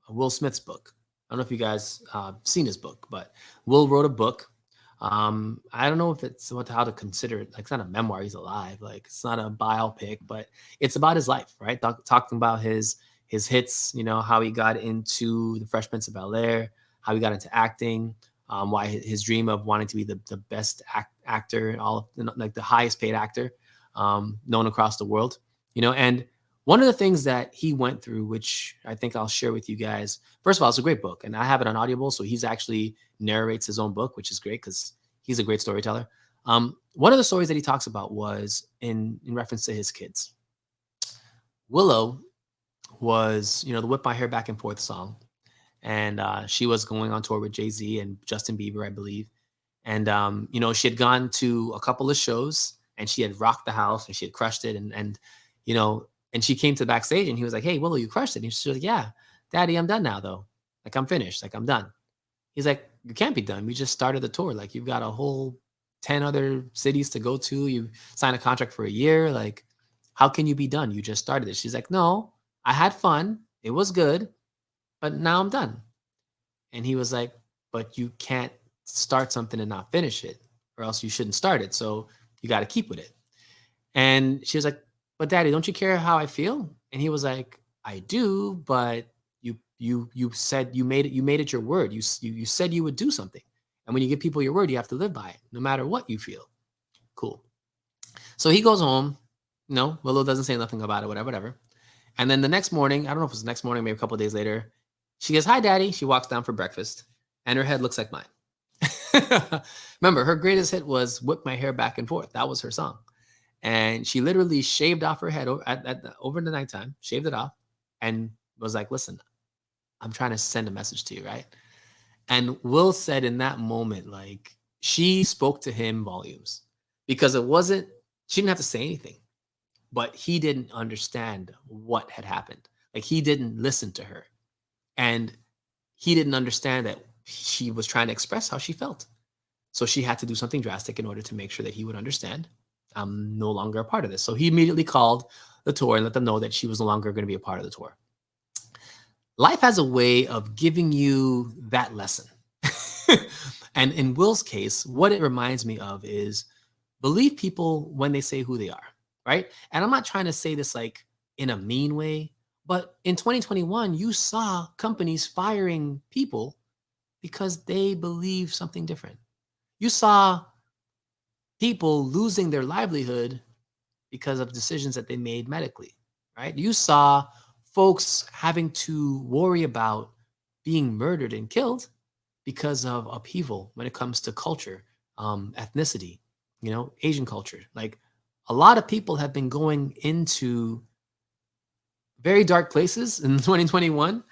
Will Smith's book. I don't know if you guys seen his book, but Will wrote a book. I don't know if it's how to consider it. Like, it's not a memoir. He's alive. Like, it's not a biopic, but it's about his life, right? Talking about his hits, how he got into the Fresh Prince of Bel-Air, how he got into acting, why his dream of wanting to be the best actor and like the highest paid actor known across the world, and one of the things that he went through, which I think I'll share with you guys. First of all, it's a great book, and I have it on Audible, so he's actually narrates his own book, which is great because he's a great storyteller. One of the stories that he talks about was in reference to his kids. Willow was, the Whip My Hair Back and Forth song, and she was going on tour with Jay-Z and Justin Bieber, I believe. And she had gone to a couple of shows, and she had rocked the house, and she had crushed it, and she came to the backstage, and he was like, "Hey, Willow, you crushed it." And she was like, "Yeah, Daddy, I'm done now, though. Like, I'm finished. Like, I'm done." He's like, "You can't be done. We just started the tour. Like, you've got a whole 10 other cities to go to. You signed a contract for a year. Like, how can you be done? You just started it." She's like, "No, I had fun. It was good, but now I'm done." And he was like, "But you can't start something and not finish it, or else you shouldn't start it. So you got to keep with it." And she was like, "But Daddy, don't you care how I feel?" And he was like, "I do, but you said you made it your word. You said you would do something. And when you give people your word, you have to live by it, no matter what you feel." Cool. So he goes home. No, Willow doesn't say nothing about it, whatever. And then the next morning, I don't know if it was the next morning, maybe a couple of days later, she goes, "Hi, Daddy." She walks down for breakfast, and her head looks like mine. Remember, her greatest hit was "Whip My Hair Back and Forth." That was her song. And she literally shaved off her head over the nighttime, shaved it off, and was like, "Listen, I'm trying to send a message to you, right?" And Will said in that moment, like, she spoke to him volumes, because she didn't have to say anything, but he didn't understand what had happened. Like, he didn't listen to her. And he didn't understand that she was trying to express how she felt. So she had to do something drastic in order to make sure that he would understand. I'm no longer a part of this. So he immediately called the tour and let them know that she was no longer going to be a part of the tour. Life has a way of giving you that lesson. And in Will's case, what it reminds me of is believe people when they say who they are, right? And I'm not trying to say this like in a mean way, but in 2021, you saw companies firing people because they believe something different. You saw people losing their livelihood because of decisions that they made medically, right? You saw folks having to worry about being murdered and killed because of upheaval when it comes to culture, ethnicity, Asian culture. Like, a lot of people have been going into very dark places in 2021,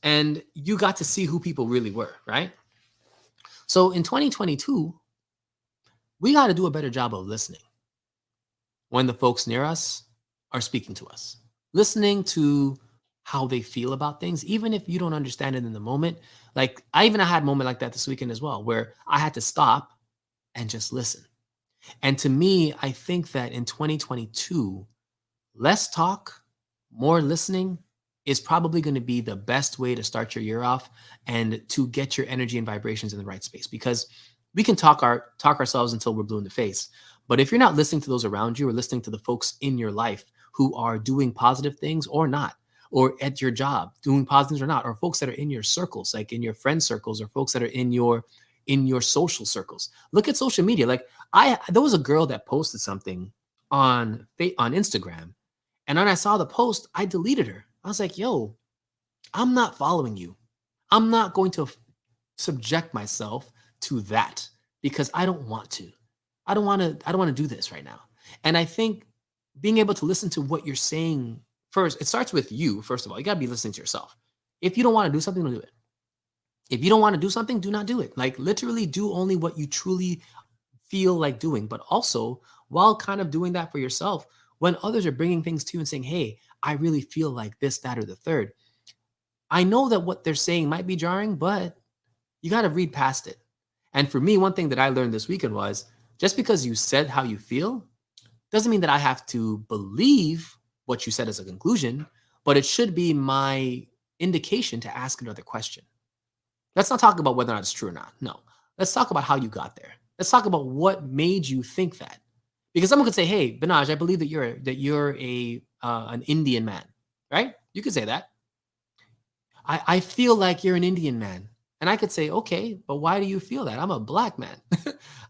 and you got to see who people really were, right? So in 2022, we got to do a better job of listening when the folks near us are speaking to us, listening to how they feel about things, even if you don't understand it in the moment. Like, I had a moment like that this weekend as well, where I had to stop and just listen. And to me, I think that in 2022, less talk, more listening is probably going to be the best way to start your year off and to get your energy and vibrations in the right space. Because we can talk ourselves until we're blue in the face, but if you're not listening to those around you or listening to the folks in your life who are doing positive things or not, or at your job doing positives or not, or folks that are in your circles, like in your friend circles, or folks that are in your social circles. Look at social media. Like there was a girl that posted something on Instagram, and when I saw the post, I deleted her. I was like, yo, I'm not following you. I'm not going to subject myself to that because I don't want to. I don't want to do this right now. And I think being able to listen to what you're saying first, it starts with you, first of all. You got to be listening to yourself. If you don't want to do something, don't do it. If you don't want to do something, do not do it. Like literally do only what you truly feel like doing, but also while kind of doing that for yourself, when others are bringing things to you and saying, hey, I really feel like this, that, or the third. I know that what they're saying might be jarring, but you got to read past it. And for me, one thing that I learned this weekend was just because you said how you feel doesn't mean that I have to believe what you said as a conclusion, but it should be my indication to ask another question. Let's not talk about whether or not it's true or not. No. Let's talk about how you got there. Let's talk about what made you think that. Because someone could say, "Hey, Binaj, I believe that you're a an Indian man." Right? You could say that. I feel like you're an Indian man. And I could say, okay, but why do you feel that? I'm a black man.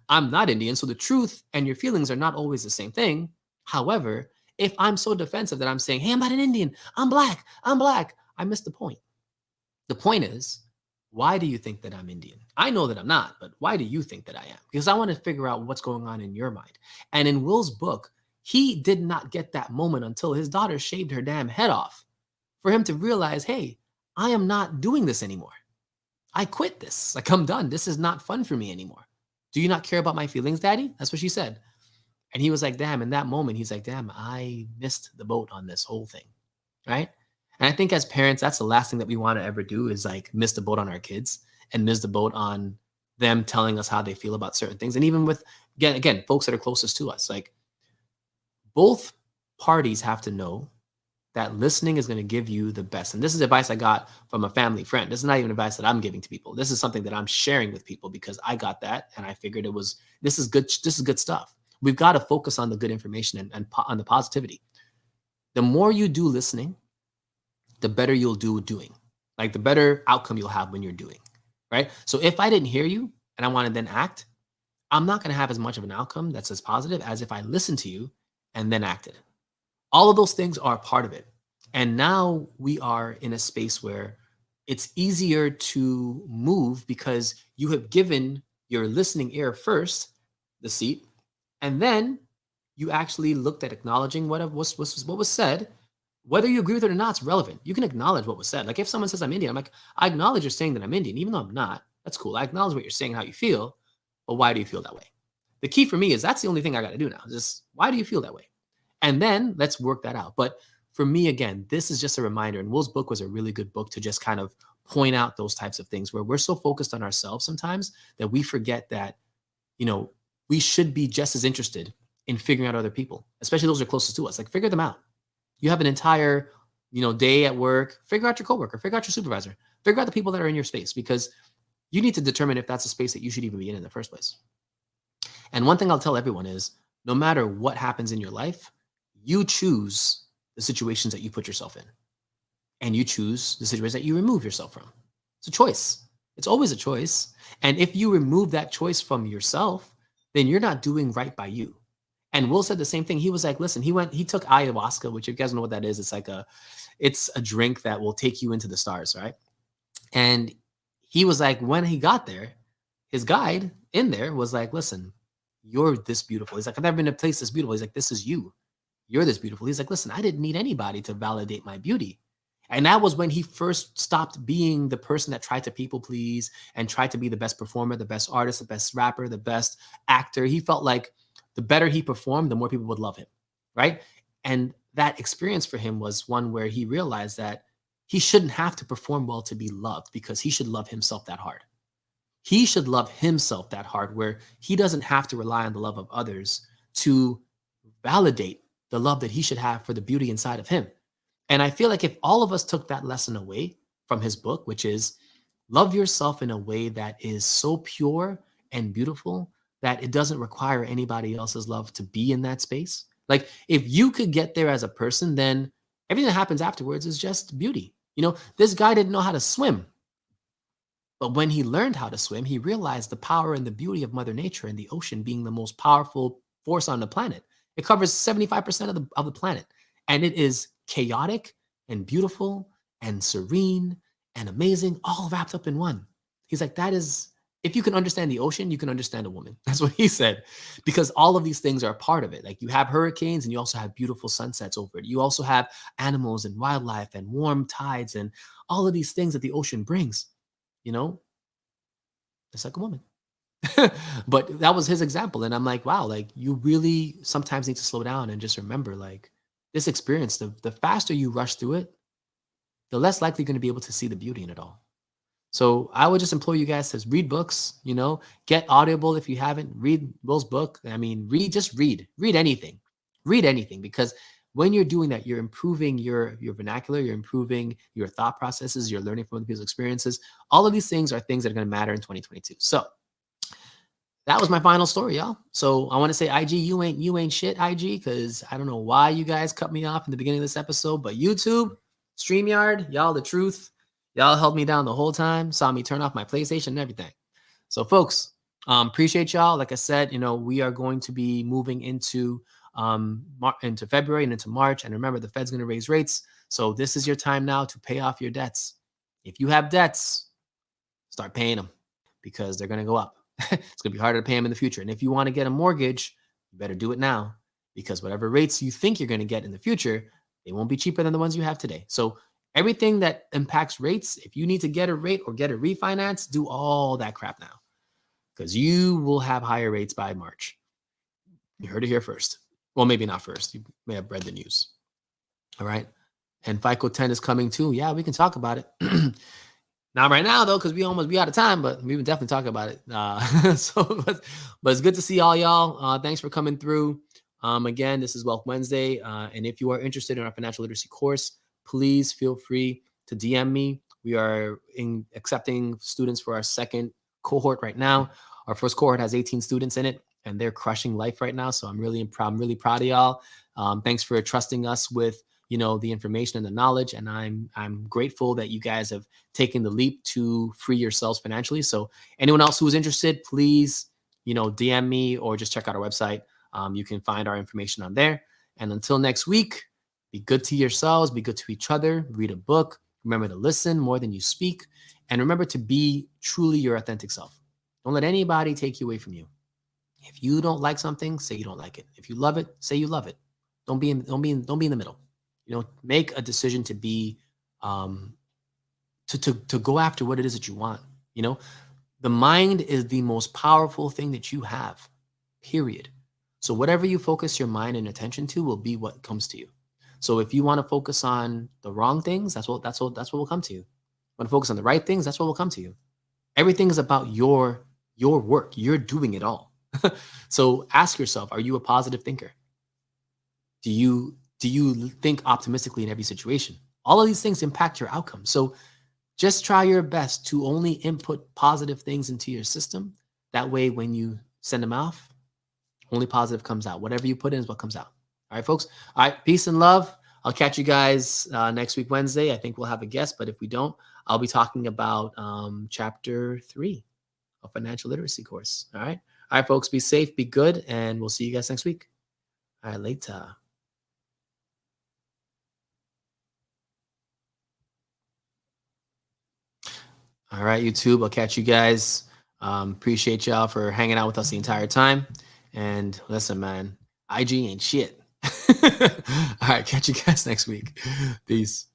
I'm not Indian. So the truth and your feelings are not always the same thing. However, if I'm so defensive that I'm saying, hey, I'm not an Indian, I'm black, I missed the point. The point is, why do you think that I'm Indian? I know that I'm not, but why do you think that I am? Because I want to figure out what's going on in your mind. And in Will's book, he did not get that moment until his daughter shaved her damn head off for him to realize, hey, I am not doing this anymore. I quit this. Like, I'm done. This is not fun for me anymore. Do you not care about my feelings, daddy? That's what she said. And he was like, damn, in that moment, he's like, damn, I missed the boat on this whole thing. Right. And I think as parents, that's the last thing that we want to ever do is like miss the boat on our kids and miss the boat on them telling us how they feel about certain things. And even with, again, folks that are closest to us, like both parties have to know that listening is going to give you the best. And this is advice I got from a family friend. This is not even advice that I'm giving to people. This is something that I'm sharing with people because I got that and I figured this is good. This is good stuff. We've got to focus on the good information and on the positivity. The more you do listening, the better you'll do doing. Like the better outcome you'll have when you're doing, right? So if I didn't hear you and I want to then act, I'm not going to have as much of an outcome that's as positive as if I listened to you and then acted. All of those things are part of it. And now we are in a space where it's easier to move because you have given your listening ear first the seat, and then you actually looked at acknowledging what was said. Whether you agree with it or not, it's relevant. You can acknowledge what was said. Like if someone says I'm Indian, I'm like, I acknowledge you're saying that I'm Indian, even though I'm not. That's cool. I acknowledge what you're saying, how you feel, but why do you feel that way? The key for me is that's the only thing I got to do now. Just why do you feel that way? And then let's work that out. But for me, again, this is just a reminder. And Will's book was a really good book to just kind of point out those types of things where we're so focused on ourselves sometimes that we forget that, we should be just as interested in figuring out other people, especially those who are closest to us. Like figure them out. You have an entire, day at work, figure out your coworker, figure out your supervisor, figure out the people that are in your space because you need to determine if that's a space that you should even be in the first place. And one thing I'll tell everyone is no matter what happens in your life, you choose the situations that you put yourself in and you choose the situations that you remove yourself from. It's a choice. It's always a choice. And if you remove that choice from yourself, then you're not doing right by you. And Will said the same thing. He was like, listen, he took ayahuasca, which if you guys know what that is, it's a drink that will take you into the stars, right? And he was like, when he got there, his guide in there was like, listen, you're this beautiful. He's like, I've never been to a place this beautiful. He's like, this is you. You're this beautiful. He's like, listen, I didn't need anybody to validate my beauty. And that was when he first stopped being the person that tried to people please and tried to be the best performer, the best artist, the best rapper, the best actor. He felt like the better he performed, the more people would love him, right? And that experience for him was one where he realized that he shouldn't have to perform well to be loved because he should love himself that hard. he should love himself that hard where he doesn't have to rely on the love of others to validate the love that he should have for the beauty inside of him. And I feel like if all of us took that lesson away from his book, which is love yourself in a way that is so pure and beautiful that it doesn't require anybody else's love to be in that space. Like if you could get there as a person, then everything that happens afterwards is just beauty. This guy didn't know how to swim. But when he learned how to swim, he realized the power and the beauty of Mother Nature and the ocean being the most powerful force on the planet. It covers 75% of the planet. And it is chaotic and beautiful and serene and amazing, all wrapped up in one. He's like, that is, if you can understand the ocean, you can understand a woman. That's what he said, because all of these things are a part of it. Like you have hurricanes and you also have beautiful sunsets over it. You also have animals and wildlife and warm tides and all of these things that the ocean brings, it's like a woman. But that was his example. And I'm like, wow, like you really sometimes need to slow down and just remember like this experience, the faster you rush through it, the less likely you're going to be able to see the beauty in it all. So I would just implore you guys to read books, get Audible if you haven't. Read Will's book. I mean, read anything, because when you're doing that, you're improving your vernacular, you're improving your thought processes, you're learning from other people's experiences. All of these things are things that are going to matter in 2022. So that was my final story, y'all. So I want to say, IG, you ain't shit, IG, because I don't know why you guys cut me off in the beginning of this episode, but YouTube, StreamYard, y'all the truth. Y'all held me down the whole time, saw me turn off my PlayStation and everything. So folks, appreciate y'all. Like I said, we are going to be moving into February and into March. And remember, the Fed's going to raise rates. So this is your time now to pay off your debts. If you have debts, start paying them because they're going to go up. It's going to be harder to pay them in the future. And if you want to get a mortgage, you better do it now, because whatever rates you think you're going to get in the future, they won't be cheaper than the ones you have today. So everything that impacts rates, if you need to get a rate or get a refinance, do all that crap now, because you will have higher rates by March. You heard it here first. Well, maybe not first. You may have read the news. All right. And FICO 10 is coming too. Yeah, we can talk about it. Not right now, though, because we out of time, but we can definitely talk about it. But it's good to see all y'all. Thanks for coming through. Again, this is Wealth Wednesday. And if you are interested in our financial literacy course, please feel free to DM me. We are accepting students for our second cohort right now. Our first cohort has 18 students in it, and they're crushing life right now. So I'm really proud of y'all. Thanks for trusting us with the information and the knowledge. And I'm grateful that you guys have taken the leap to free yourselves financially. So anyone else who is interested, please, DM me or just check out our website. You can find our information on there. And until next week, be good to yourselves, be good to each other, read a book, remember to listen more than you speak, and remember to be truly your authentic self. Don't let anybody take you away from you. If you don't like something, say you don't like it. If you love it, say you love it. Don't be in the middle. Make a decision to be to go after what it is that you want. The mind is the most powerful thing that you have, period. So whatever you focus your mind and attention to will be what comes to you. So if you want to focus on the wrong things, that's what will come to you. Want to focus on the right things, that's what will come to you. Everything is about your work. You're doing it all. So ask yourself, are you a positive thinker? Do you think optimistically in every situation? All of these things impact your outcome. So just try your best to only input positive things into your system. That way, when you send them off, only positive comes out. Whatever you put in is what comes out. All right, folks. All right, peace and love. I'll catch you guys next week, Wednesday. I think we'll have a guest, but if we don't, I'll be talking about chapter 3 of financial literacy course. All right, folks. Be safe, be good, and we'll see you guys next week. All right, later. All right, YouTube. I'll catch you guys. Appreciate y'all for hanging out with us the entire time. And listen, man, IG ain't shit. All right, catch you guys next week. Peace.